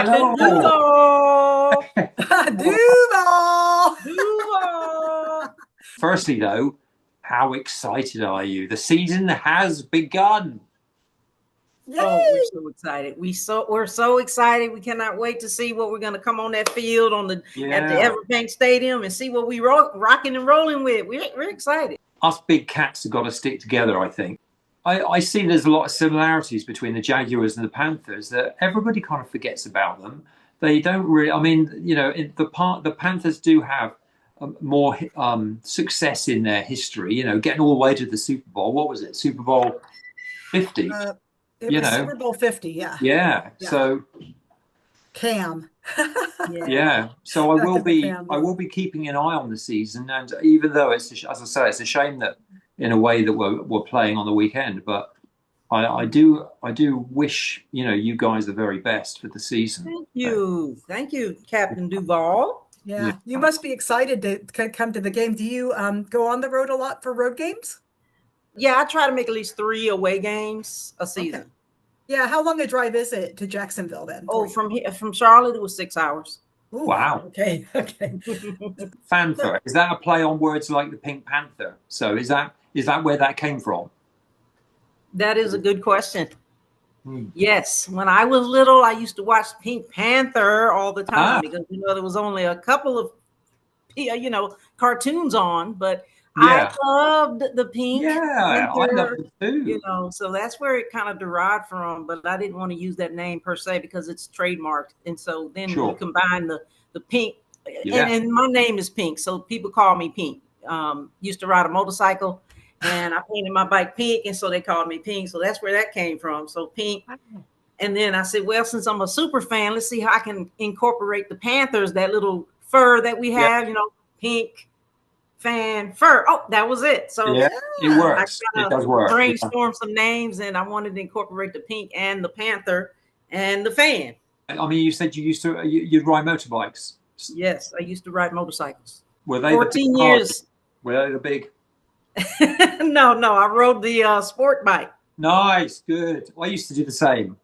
CAPT Hello. Duuval. Duuval. Firstly, though, how excited are you? The season has begun. Yay. Oh, we're so excited. We're so excited. We cannot wait to see what we're going to come on that field at the Everbank Stadium and see what we rocking and rolling with. We're excited. Us big cats have got to stick together, I think. I see there's a lot of similarities between the Jaguars and the Panthers that everybody kind of forgets about them. They don't really, I mean, you know, the Panthers do have more success in their history, you know, getting all the way to the Super Bowl. What was it? Super Bowl 50? It was Super Bowl 50, yeah. Yeah. So Cam. Yeah. So I will be keeping an eye on the season, and even though it's, as I say, it's a shame that in a way that we're playing on the weekend, but I do wish, you know, you guys the very best for the season. Thank you, CAPT Duuval. Yeah, you must be excited to come to the game. Do you go on the road a lot for road games? Yeah, I try to make at least 3 away games a season. Okay. Yeah, how long a drive is it to Jacksonville then? Oh, from Charlotte it was 6 hours. Ooh, wow. Okay. Panther, is that a play on words like the Pink Panther? So is that where that came from? That is a good question. Yes, when I was little, I used to watch Pink Panther all the time because, you know, there was only a couple of, you know, cartoons on, but I loved the Pink Panther, I loved it too. You know, so that's where it kind of derived from, but I didn't want to use that name per se because it's trademarked. And so then you combine the Pink, and my name is Pink, so people call me Pink. Used to ride a motorcycle. And I painted my bike pink, and so they called me Pink. So that's where that came from. So Pink. And then I said, well, since I'm a super fan, let's see how I can incorporate the Panthers, that little fur that we have, you know, Pink fan fur. Oh, that was it. So it works. It does work. Brainstormed some names, and I wanted to incorporate the Pink and the Panther and the fan. I mean, you said you'd ride motorbikes. Yes, I used to ride motorcycles. Were they 14 years? Were they the big? No, I rode the sport bike. Nice, good. I used to do the same.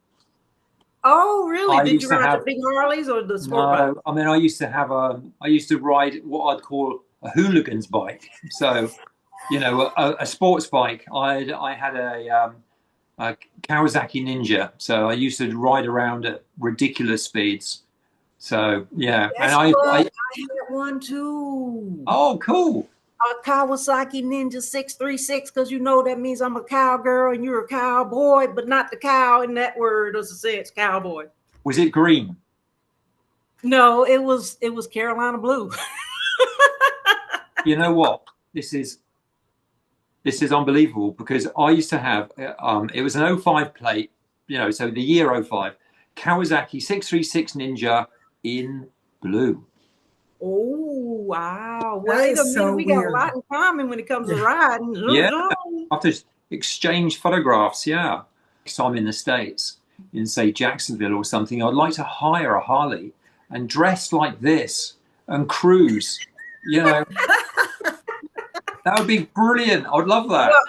Oh, really? Did you ride the big Harleys or the sport bike? I mean, I used to ride what I'd call a hooligan's bike. So, you know, a sports bike. I had a Kawasaki Ninja. So I used to ride around at ridiculous speeds. So yeah, and I had one too. Oh, cool. A Kawasaki Ninja 636, because you know that means I'm a cowgirl and you're a cowboy, but not the cow in that word as it says cowboy. Was it green? No, it was Carolina blue. You know what? This is unbelievable, because I used to have it was an 05 plate, you know, so the year 05, Kawasaki 636 Ninja in blue. Oh, wow. Wait a minute. We got a lot in common when it comes to riding. Yeah. I have to exchange photographs. Yeah. Next time in the States, in say Jacksonville or something, I'd like to hire a Harley and dress like this and cruise. You know, that would be brilliant. I would love that. Well,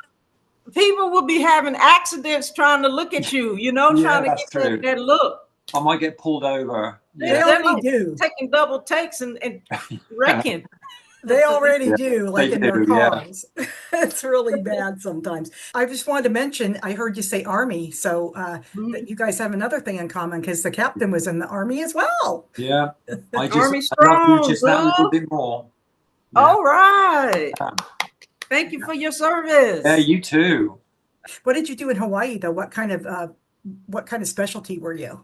people will be having accidents trying to look at you, you know, trying to get that look. I might get pulled over. They already do. Taking double takes and wrecking. They already do, like in their cars. Yeah. It's really bad sometimes. I just wanted to mention, I heard you say Army, so that you guys have another thing in common, because the captain was in the Army as well. Yeah. Army strong, just that little bit more. Yeah. All right. Thank you for your service. Yeah, you too. What did you do in Hawaii, though? What kind of specialty were you?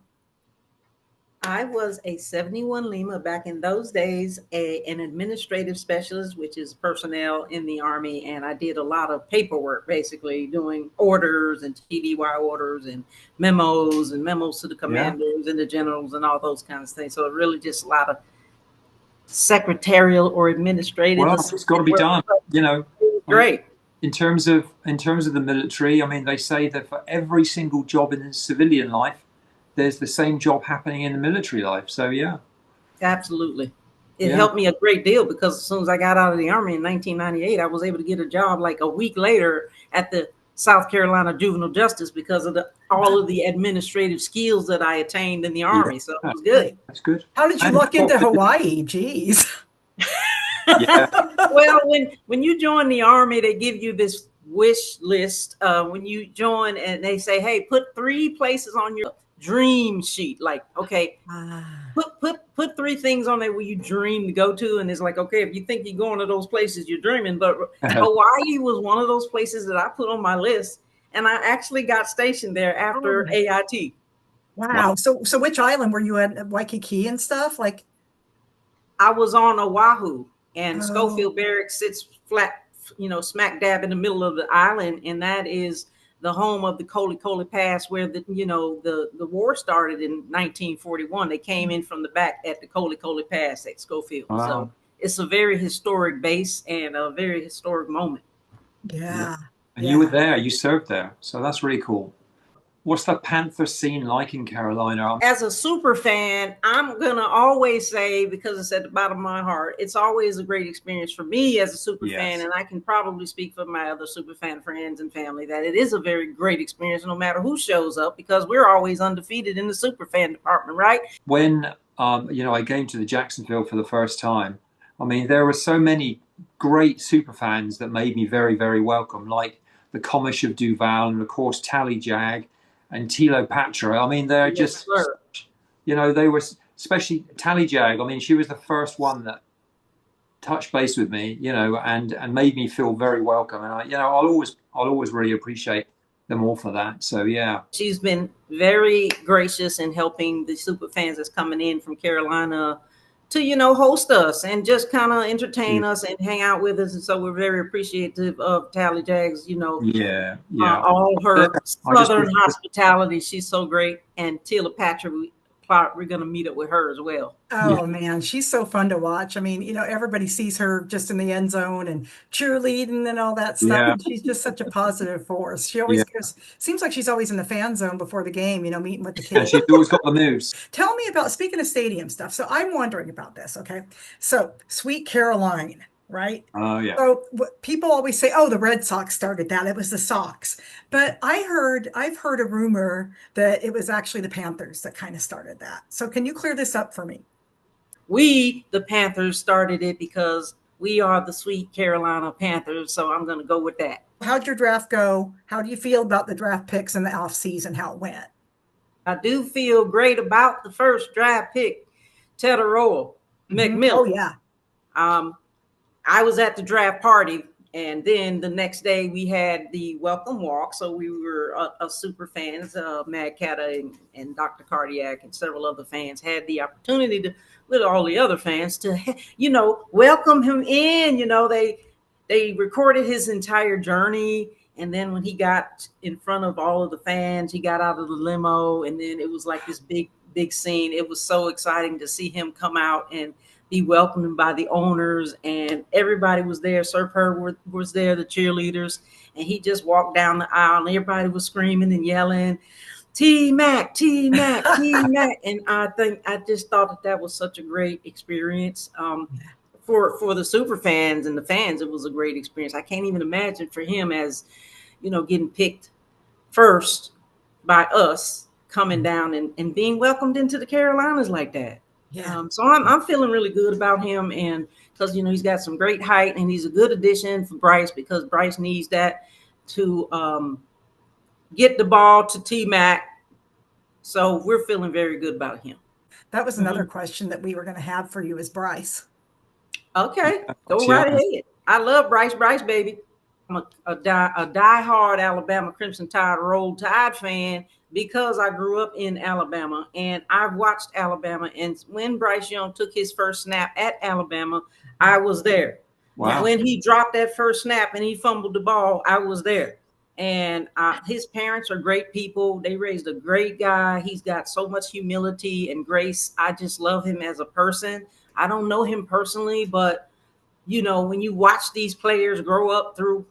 I was a 71 Lima back in those days, an administrative specialist, which is personnel in the Army. And I did a lot of paperwork, basically doing orders and TDY orders and memos to the commanders and the generals and all those kinds of things. So really just a lot of secretarial or administrative. Well, it's got to be done, you know. Great. In terms of the military, I mean, they say that for every single job in civilian life, there's the same job happening in the military life. So yeah, absolutely. It helped me a great deal, because as soon as I got out of the Army in 1998, I was able to get a job like a week later at the South Carolina juvenile justice because of all of the administrative skills that I attained in the Army. So it was good. That's good. How did you luck into Hawaii? Jeez. Yeah. Well, when you join the Army, they give you this wish list when you join, and they say, hey, put 3 places on your dream sheet. Like, okay, put 3 things on there where you dream to go to. And it's like, okay, if you think you're going to those places, you're dreaming. But Hawaii was one of those places that I put on my list. And I actually got stationed there after AIT. Wow. So which island were you at? Waikiki and stuff? Like, I was on Oahu, and Schofield Barracks sits flat, smack dab in the middle of the island. And that is the home of the Koli Pass, where the war started in 1941. They came in from the back at the Koli Pass at Schofield. Wow. So it's a very historic base and a very historic moment. Yeah. And you were there, you served there. So that's really cool. What's the Panther scene like in Carolina? As a super fan, I'm going to always say, because it's at the bottom of my heart, it's always a great experience for me as a super fan. And I can probably speak for my other super fan friends and family that it is a very great experience no matter who shows up, because we're always undefeated in the super fan department, right? When, I came to the Jacksonville for the first time, I mean, there were so many great super fans that made me very, very welcome, like the Comish of Duuval and, of course, Tally Jag and Tilo Patra. I mean, they're just, they were, especially Tally Jag. I mean, she was the first one that touched base with me, and made me feel very welcome. And I'll always really appreciate them all for that. So yeah, she's been very gracious in helping the super fans that's coming in from Carolina to host us and just kind of entertain us and hang out with us. And so we're very appreciative of Tally Jag's all her southern hospitality. She's so great. And Tila Patra, we're going to meet up with her as well. Oh man, she's so fun to watch. I mean, everybody sees her just in the end zone and cheerleading and all that stuff. And she's just such a positive force. She always seems like she's always in the fan zone before the game, meeting with the kids. And she's always got the moves. Tell me about, speaking of stadium stuff. So I'm wondering about this. Okay. So Sweet Caroline, right? Oh yeah. So people always say, oh, the Red Sox started that. It was the Sox. But I've heard a rumor that it was actually the Panthers that kind of started that. So can you clear this up for me? We, the Panthers, started it because we are the Sweet Carolina Panthers. So I'm going to go with that. How'd your draft go? How do you feel about the draft picks in the offseason, how it went? I do feel great about the first draft pick, Teteroa McMillan. Oh, yeah. I was at the draft party, and then the next day we had the welcome walk. So we were super fans, Mad Cata and Dr. Cardiac and several other fans had the opportunity to, with all the other fans, to, welcome him in. They recorded his entire journey. And then when he got in front of all of the fans, he got out of the limo, and then it was like this big, big scene. It was so exciting to see him come out and be welcomed by the owners, and everybody was there. Sir Purr was there, the cheerleaders, and he just walked down the aisle, and everybody was screaming and yelling, T-Mac, T-Mac, T-Mac. And I just thought that was such a great experience. For the super fans and the fans, it was a great experience. I can't even imagine for him as, getting picked first by us, coming down and being welcomed into the Carolinas like that. Yeah. So I'm feeling really good about him, and because he's got some great height, and he's a good addition for Bryce, because Bryce needs that to get the ball to T-Mac. So we're feeling very good about him. That was another question that we were going to have for you, is Bryce. Okay, go right ahead. I love Bryce, baby. I'm a diehard Alabama Crimson Tide Roll Tide fan, because I grew up in Alabama and I've watched Alabama. And when Bryce Young took his first snap at Alabama, I was there. Wow. When he dropped that first snap and he fumbled the ball, I was there. And his parents are great people. They raised a great guy. He's got so much humility and grace. I just love him as a person. I don't know him personally, but, when you watch these players grow up through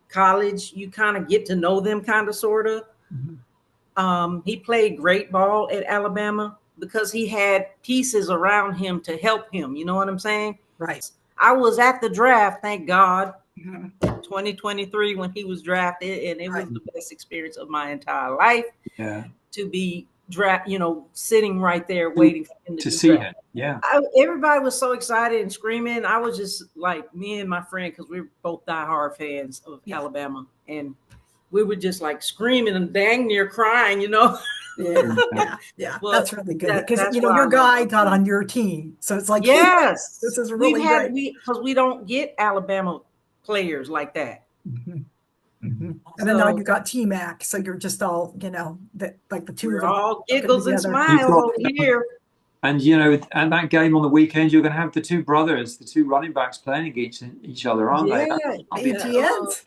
college, you kind of get to know them kind of, sort of. Mm-hmm. He played great ball at Alabama because he had pieces around him to help him. You know what I'm saying? Right. I was at the draft, thank God, 2023 when he was drafted, and it was the best experience of my entire life. Yeah. To be sitting right there waiting for him to see it. Yeah. Everybody was so excited and screaming. I was just like, me and my friend, because we were both diehard fans of Alabama, and we were just like screaming and dang near crying, Yeah. Well, that's really good because your guy got on your team, so it's like, yes, this is really great because we don't get Alabama players like that. And then now you got T-Mac, so you're just all like the two we're of them all giggles and smiles over here. And and that game on the weekend, you're going to have the two brothers, the two running backs playing against each other, aren't they? ETNs.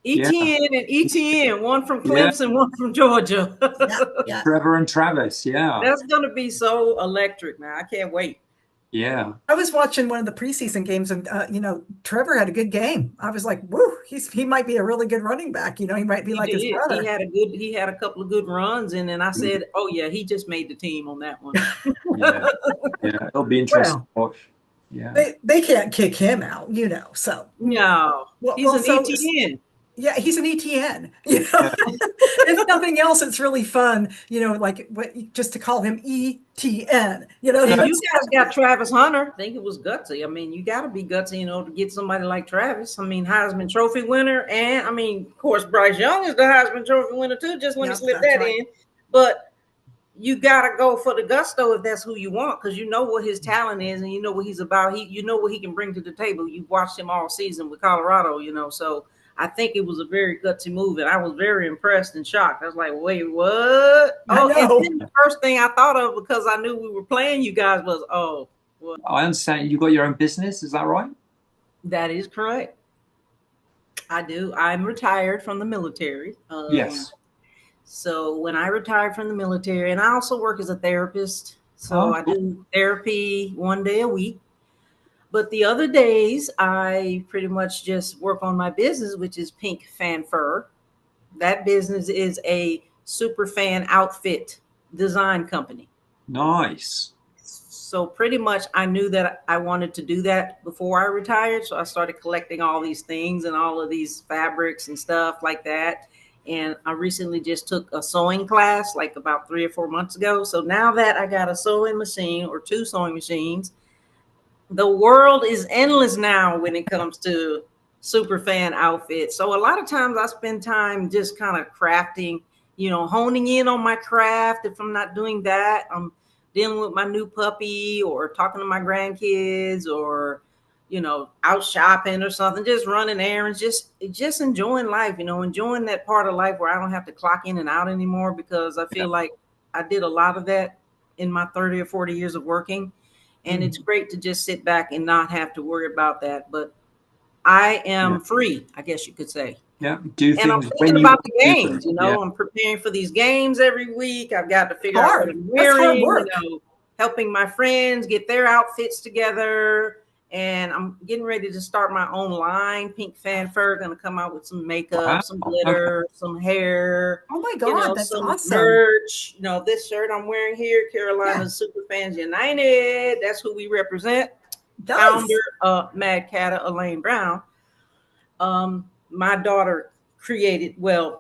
ETN and ETN, one from Clemson, one from Georgia. Trevor and Travis, That's going to be so electric, man. I can't wait. Yeah. I was watching one of the preseason games, and Trevor had a good game. I was like, woo, he might be a really good running back. He might be like his brother. He had a couple of good runs, and then I said, oh yeah, he just made the team on that one. Yeah, it'll be interesting to watch. Yeah. They can't kick him out, so. No. He's an ETN. Yeah, he's an ETN. If nothing else, it's really fun. Just to call him ETN. You guys got Travis Hunter. I think it was gutsy. I mean, you got to be gutsy, to get somebody like Travis. I mean, Heisman Trophy winner, and I mean, of course, Bryce Young is the Heisman Trophy winner too. Just want to slip that in, but you got to go for the gusto if that's who you want, because you know what his talent is, and you know what he's about. You know what he can bring to the table. You've watched him all season with Colorado, so. I think it was a very gutsy move, and I was very impressed and shocked. I was like, wait, what? And then the first thing I thought of, because I knew we were playing you guys, was, what? I understand you got your own business. Is that right? That is correct. I do. I'm retired from the military. Yes. So when I retired from the military, and I also work as a therapist. So I do therapy 1 day a week. But the other days, I pretty much just work on my business, which is Pink Fan Fur. That business is a super fan outfit design company. Nice. So pretty much I knew that I wanted to do that before I retired. So I started collecting all these things and all of these fabrics and stuff like that. And I recently just took a sewing class like about 3 or 4 months ago. So now that I got a sewing machine or 2 sewing machines, the world is endless now when it comes to super fan outfits. So a lot of times I spend time just kind of crafting, honing in on my craft. If I'm not doing that, I'm dealing with my new puppy or talking to my grandkids or, out shopping or something, just running errands, just enjoying life, enjoying that part of life where I don't have to clock in and out anymore, because I feel like I did a lot of that in my 30 or 40 years of working. And it's great to just sit back and not have to worry about that. But I am free, I guess you could say. Yeah, do things. And I'm thinking about the games. I'm preparing for these games every week. I've got to figure out what I'm wearing. Helping my friends get their outfits together. And I'm getting ready to start my own line. Pink Fan Fur, going to come out with some makeup, some glitter, some hair. Oh my God, that's some awesome. merch. This shirt I'm wearing here, Carolina SuperFans United. That's who we represent. Founder, Mad Catta, Elaine Brown. My daughter created,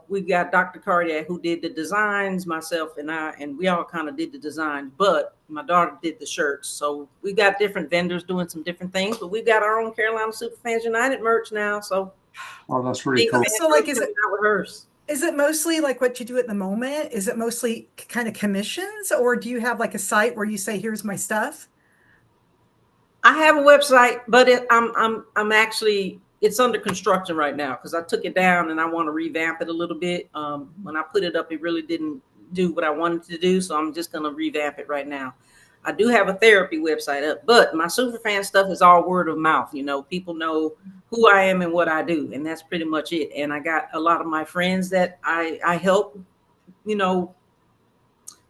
we've got Dr. Cardiac who did the designs, myself and I, and we all kind of did the designs, but my daughter did the shirts. So we got different vendors doing some different things, but we've got our own Carolina SuperFans United merch now. So that's really cool. So is it mostly like what you do at the moment? Is it mostly kind of commissions, or do you have like a site where you say, here's my stuff? I have a website, but I'm actually, it's under construction right now because I took it down and I want to revamp it a little bit. When I put it up, it really didn't do what I wanted to do. So I'm just going to revamp it right now. I do have a therapy website up, but my superfan stuff is all word of mouth. People know who I am and what I do. And that's pretty much it. And I got a lot of my friends that I help,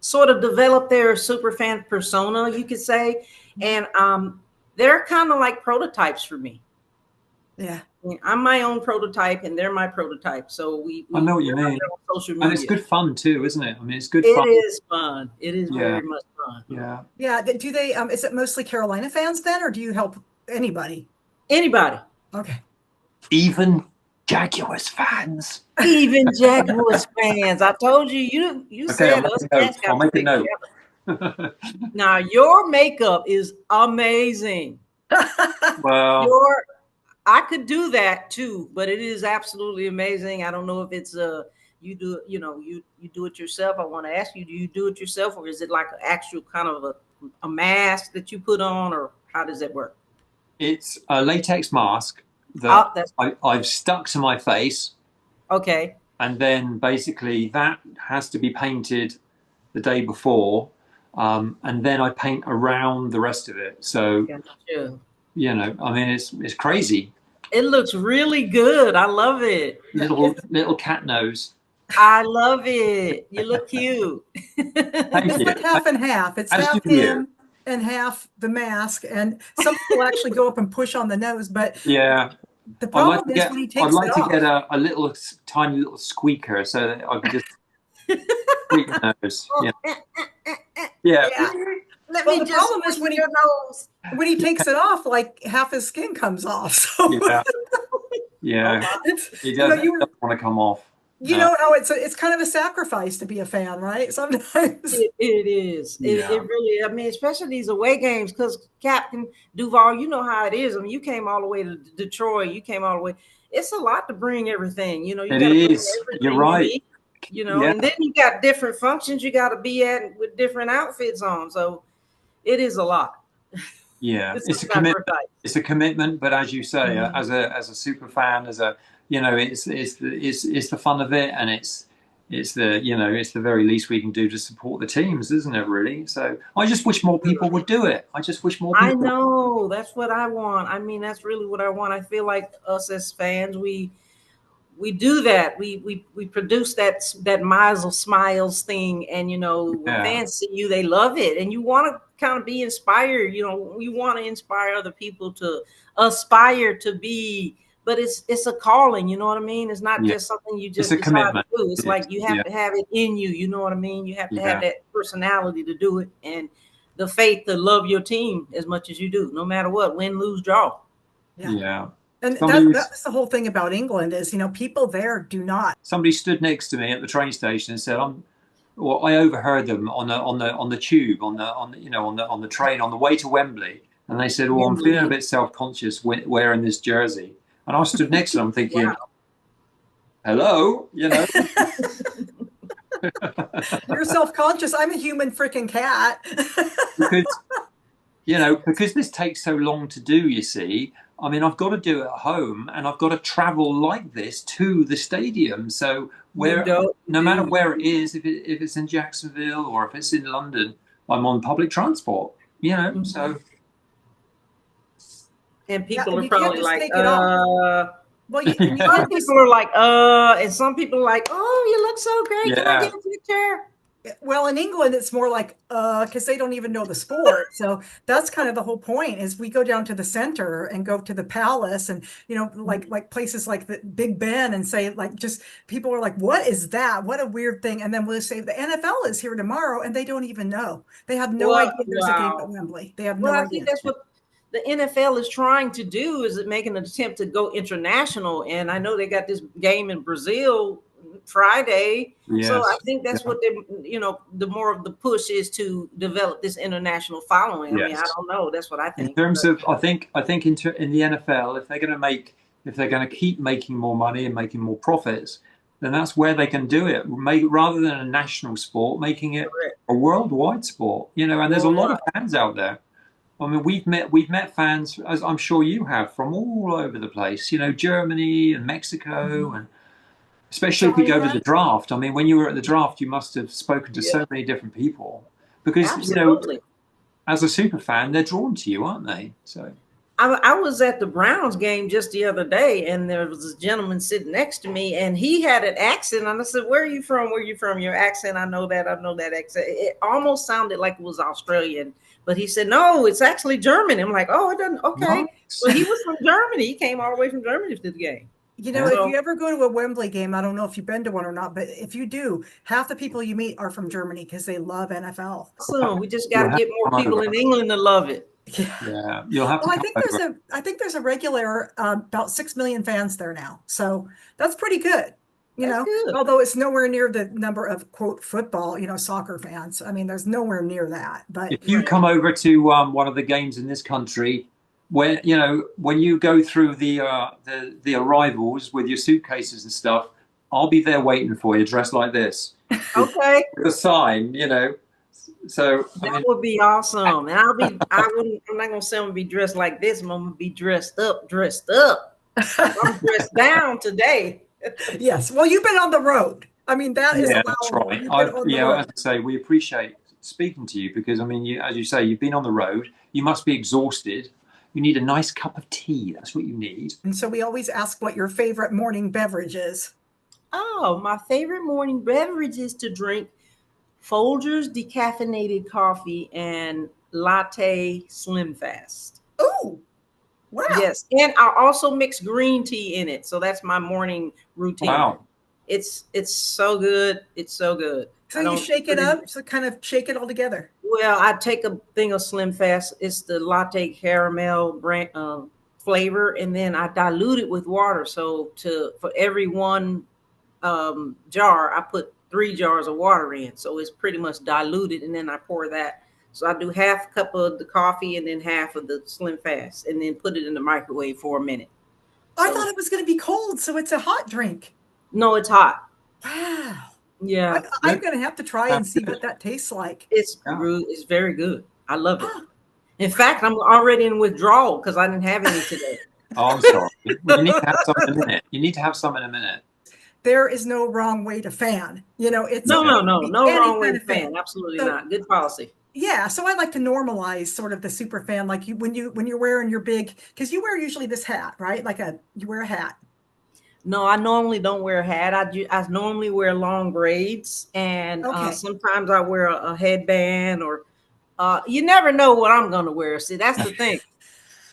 sort of develop their superfan persona, you could say. And they're kind of like prototypes for me. Yeah. I'm my own prototype and they're my prototype. So we I know what you mean. Social media. And it's good fun too, isn't it? I mean, it's good It fun. is fun. It is very much fun. Yeah. Yeah. Do they, is it mostly Carolina fans then, or do you help anybody? Anybody. Okay. Even Jaguars fans. Even Jaguars fans. I told you. You said us fans I'll got make a note. Now your makeup is amazing. Well, I could do that too, but it is absolutely amazing. I don't know if it's you do you do it yourself. I want to ask you, do you do it yourself, or is it like an actual kind of a mask that you put on, or how does it work? It's a latex mask that I've stuck to my face. Okay. And then basically that has to be painted the day before. And then I paint around the rest of it. So, you know, I mean, it's crazy. It looks really good. I love it. Little cat nose. I love it. You look cute. It's like half and half. It's half him and half the mask. And some people actually go up and push on the nose, but yeah. The problem is when he takes it off. I'd like to get a little tiny little squeaker so that I can just squeak the nose. Yeah. Let me just problem is when he takes it off, like half his skin comes off. So yeah. He doesn't want to come off. You know how it's kind of a sacrifice to be a fan, right? Sometimes it is. It really. I mean, especially these away games, because Captain Duuval, you know how it is. I mean, you came all the way to Detroit. You came all the way. It's a lot to bring everything. You know, you got to bring everything. You're right. You know, and then you got different functions you got to be at with different outfits on. So it is a lot. Yeah, it's a commitment. It's a commitment, but as you say, as a super fan, you know, it's the fun of it, and it's the very least we can do to support the teams, isn't it? Really. So I just wish more people would do it. I just wish more people. I know, that's what I want. I mean, that's really what I want. I feel like us as fans, we do that. We produce that Mazel Smiles thing, and you know, when fans see you, they love it, and you want to kind of be inspired. You know, you want to inspire other people to aspire to be. But it's a calling, you know what I mean? It's not just something you just decide to do. It's like you have to have it in you, you know what I mean? You have to have that personality to do it, and the faith to love your team as much as you do, no matter what, win, lose, draw. Yeah. And that's the whole thing about England is, you know, people there do not. Somebody stood next to me at the train station and said, I overheard them on the tube, on the train on the way to Wembley, and they said, I'm feeling a bit self-conscious wearing this jersey. And I stood next to them thinking, hello, you know. You're self-conscious. I'm a human freaking cat. because this takes so long to do, you see. I mean, I've got to do it at home, and I've got to travel like this to the stadium. So no matter where it is, if it's in Jacksonville or if it's in London, I'm on public transport, you know, so. And people are probably like, well, some people are like, and some people are like, oh, you look so great. Can I get a picture? Well, in England, it's more like, because they don't even know the sport. So that's kind of the whole point is we go down to the center and go to the palace and, you know, like places like the Big Ben and say, like, just people are like, what is that? What a weird thing. And then we'll say the NFL is here tomorrow and they don't even know. They have no idea there's a game at Wembley. They have no idea. I think that's what the NFL is trying to do, is making an attempt to go international. And I know they got this game in Brazil Friday. Yes. So I think that's what they, you know, the more of the push is to develop this international following. Yes. I mean, I don't know. That's what I think. In terms of, I think in the NFL, if they're going to keep making more money and making more profits, then that's where they can do it. Rather than a national sport, making it a worldwide sport. You know, and there's a lot of fans out there. I mean, we've met fans, as I'm sure you have, from all over the place. You know, Germany and Mexico, and especially if we go to the draft. I mean, when you were at the draft, you must have spoken to so many different people because you know, as a super fan, they're drawn to you, aren't they? So I was at the Browns game just the other day, and there was this gentleman sitting next to me, and he had an accent, and I said, "Where are you from? Where are you from? Your accent, I know that accent." It almost sounded like it was Australian. But he said, no, it's actually German. I'm like, oh, it doesn't. Okay. Nice. Well, he was from Germany. He came all the way from Germany to the game. You know, if you ever go to a Wembley game, I don't know if you've been to one or not, but if you do, half the people you meet are from Germany because they love NFL. So we just got to get more people in England to love it. Yeah. You'll have to Well, come over. I think there's a regular about 6 million fans there now. So that's pretty good. That's good. Although it's nowhere near the number of quote football, soccer fans. I mean, there's nowhere near that. But If you come over to one of the games in this country, where when you go through the arrivals with your suitcases and stuff, I'll be there waiting for you, dressed like this. Okay. With a sign, So that would be awesome. And I'm not gonna say I'm gonna be dressed like this. I'm gonna be dressed up. I'm dressed down today. Yes. Well, you've been on the road. I mean, that is that's right. As I say, we appreciate speaking to you because, I mean, as you say, you've been on the road. You must be exhausted. You need a nice cup of tea. That's what you need. And so we always ask what your favorite morning beverage is. Oh, my favorite morning beverage is to drink Folgers decaffeinated coffee and latte Slim Fast. Oh, wow. Yes. And I also mix green tea in it. So that's my morning routine. Wow. It's so good. It's so good. So you shake it up, so kind of shake it all together. Well, I take a thing of Slim Fast. It's the latte caramel brand flavor, and then I dilute it with water. So for every one jar, I put 3 jars of water in. So it's pretty much diluted, and then I pour that. So I do half a cup of the coffee and then half of the Slim Fast, and then put it in the microwave for a minute. I thought it was going to be cold, so it's a hot drink. No, it's hot. Wow. Yeah. I'm going to have to try and see what that tastes like. It's very good. I love it. In fact, I'm already in withdrawal because I didn't have any today. Oh, I'm sorry. You need to have some in a minute. You need to have some in a minute. There is no wrong way to fan. It's no wrong way to fan. Absolutely not. Good policy. Yeah, so I like to normalize sort of the super fan, like when you're wearing your big, because you wear usually this hat, right? You wear a hat. No, I normally don't wear a hat. I normally wear long braids, and sometimes I wear a headband, or you never know what I'm going to wear. See, that's the thing.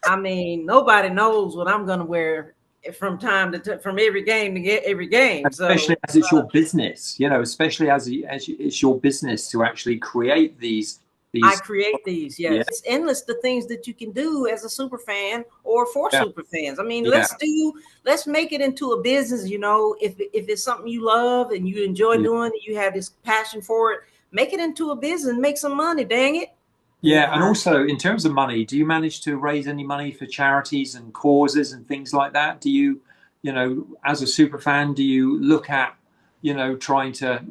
I mean, nobody knows what I'm going to wear from from every game to get every game. Especially as it's your business, especially as it's your business to actually create these. I create these. Yes. Yeah. It's endless the things that you can do as a super fan or for super fans. I mean, let's make it into a business. If it's something you love and you enjoy doing, and you have this passion for it, make it into a business, make some money. Dang it. Yeah, and also in terms of money, do you manage to raise any money for charities and causes and things like that? Do you, as a super fan, do you look at, trying to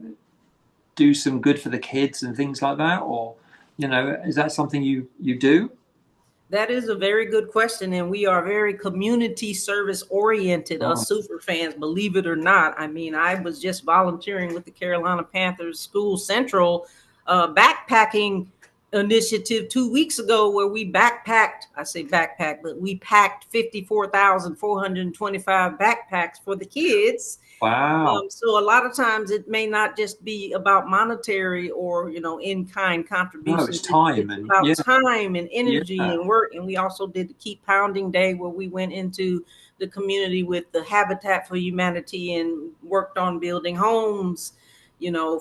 do some good for the kids and things like that, or? Is that something you do? That is a very good question. And we are very community service oriented, us super fans, believe it or not. I mean, I was just volunteering with the Carolina Panthers School Central backpacking initiative 2 weeks ago, where we packed 54,425 backpacks for the kids. Wow. So a lot of times it may not just be about monetary or, in-kind contributions. No, it's time. It's about time and energy and work. And we also did the Keep Pounding Day, where we went into the community with the Habitat for Humanity and worked on building homes,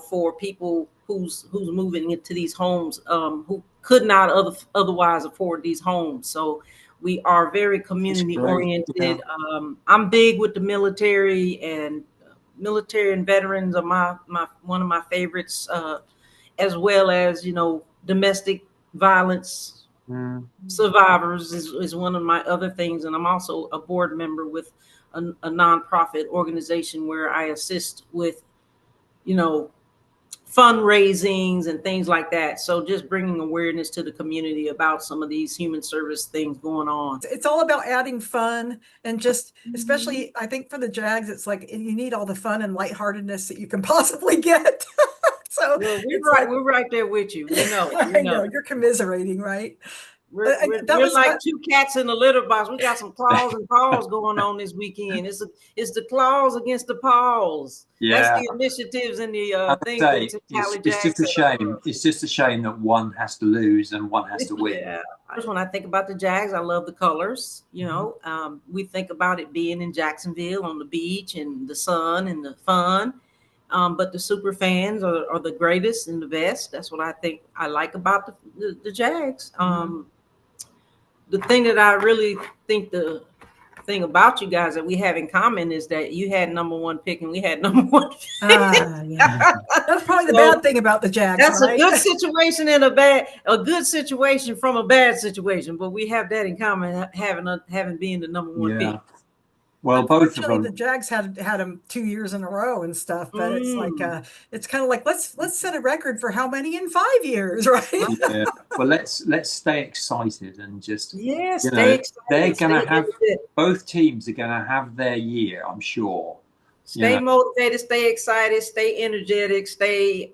for people who's moving into these homes, who could not otherwise afford these homes. So we are very community oriented. Yeah. I'm big with the military, and veterans are one of my favorites, as well as domestic violence survivors is one of my other things. And I'm also a board member with a nonprofit organization where I assist with fundraisings and things like that. So just bringing awareness to the community about some of these human service things going on. It's all about adding fun, and just, especially I think for the Jags, it's like you need all the fun and lightheartedness that you can possibly get. So we're right there with you. I know you're commiserating, right? We're like two cats in the litter box. We got some claws and paws going on this weekend. It's the claws against the paws. Yeah, that's the initiatives and the things. It's just a shame. It's just a shame that one has to lose and one has to win. Yeah. When I think about the Jags, I love the colors. We think about it being in Jacksonville on the beach and the sun and the fun. But the super fans are the greatest and the best. That's what I think I like about the Jags. the thing that I really think the thing about you guys that we have in common is that you had #1 pick and we had #1 pick. Yeah. That's probably the bad thing about the Jags. That's right? a good situation and a good situation from a bad situation, but we have that in common, having been the #1 pick. Well, both of them. The Jags had them 2 years in a row and stuff, but it's like it's kind of like let's set a record for how many in 5 years, right? Yeah. Well, let's stay excited and just stay excited. They're gonna have both teams are gonna have their year, I'm sure. Stay motivated, stay excited, stay energetic, stay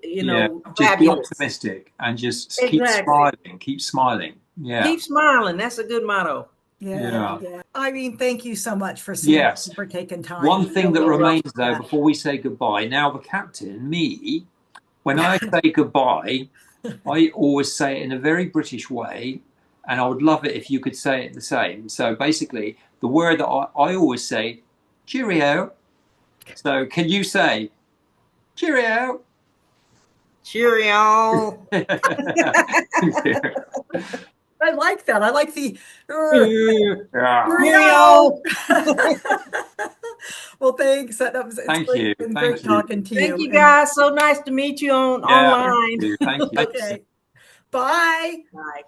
just be optimistic and just keep smiling. Keep smiling. Yeah. Keep smiling. That's a good motto. Yeah. I mean, thank you so much for taking time. One thing that remains though, before we say goodbye, now the captain, me, when I say goodbye, I always say it in a very British way, and I would love it if you could say it the same. So basically, the word that I always say, cheerio. So can you say cheerio? Cheerio. I like that. I like the Well, thanks. That was great talking to you. Thank you, guys. So nice to meet you online. Thank you. Okay. Bye. Bye.